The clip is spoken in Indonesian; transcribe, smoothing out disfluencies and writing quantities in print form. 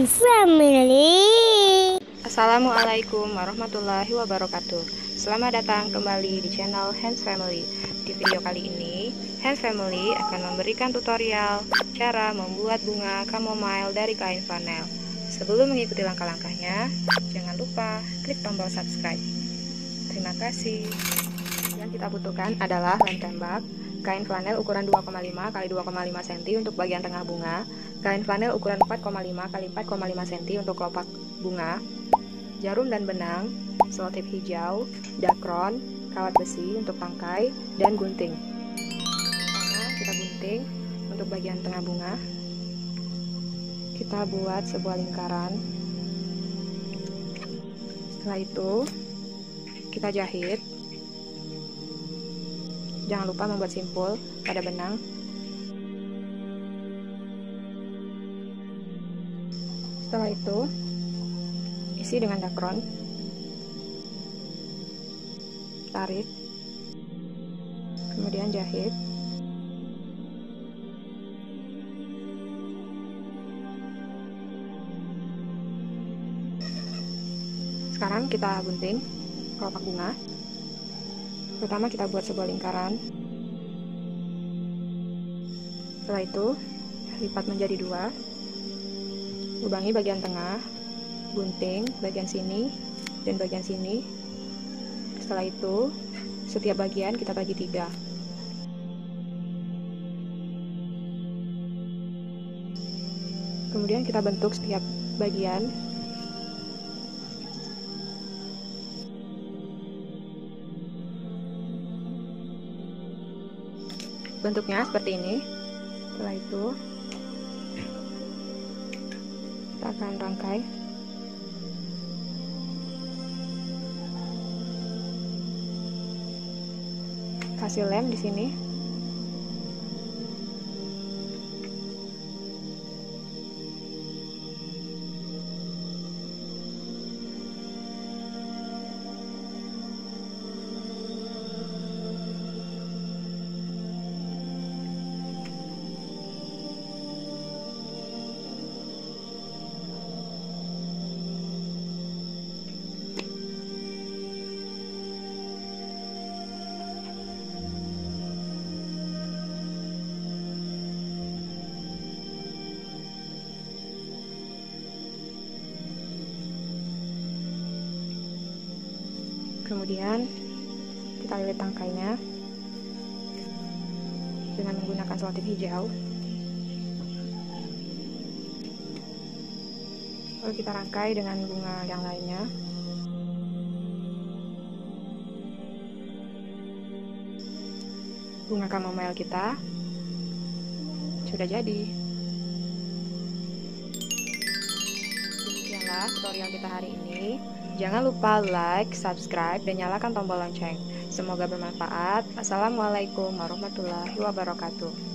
and family. Assalamualaikum warahmatullahi wabarakatuh. Selamat datang kembali di channel Hands Family. Di video kali ini, Hands Family akan memberikan tutorial cara membuat bunga chamomile dari kain flanel. Sebelum mengikuti langkah-langkahnya, jangan lupa klik tombol subscribe. Terima kasih. Yang kita butuhkan adalah lem tembak, kain flanel ukuran 2,5 x 2,5 cm untuk bagian tengah bunga, kain flanel ukuran 4,5 x 4,5 cm untuk kelopak bunga, jarum dan benang, selotip hijau, dakron, kawat besi untuk tangkai, dan gunting. Pertama kita gunting untuk bagian tengah bunga. Kita buat sebuah lingkaran. Setelah itu kita jahit. Jangan lupa membuat simpul pada benang. Setelah itu isi dengan dakron, tarik, kemudian jahit. Sekarang kita gunting kelopak bunga. Pertama kita buat sebuah lingkaran. Setelah itu lipat menjadi 2. Lubangi bagian tengah, gunting bagian sini dan bagian sini. Setelah itu setiap bagian kita bagi 3. Kemudian kita bentuk setiap bagian. Bentuknya seperti ini. Setelah itu kita akan rangkai. Kasih lem di sini. Kemudian kita lilit tangkainya dengan menggunakan selotip hijau. Lalu kita rangkai dengan bunga yang lainnya. Bunga chamomile kita sudah jadi. Demikianlah tutorial kita hari ini. Jangan lupa like, subscribe, dan nyalakan tombol lonceng. Semoga bermanfaat. Assalamualaikum warahmatullahi wabarakatuh.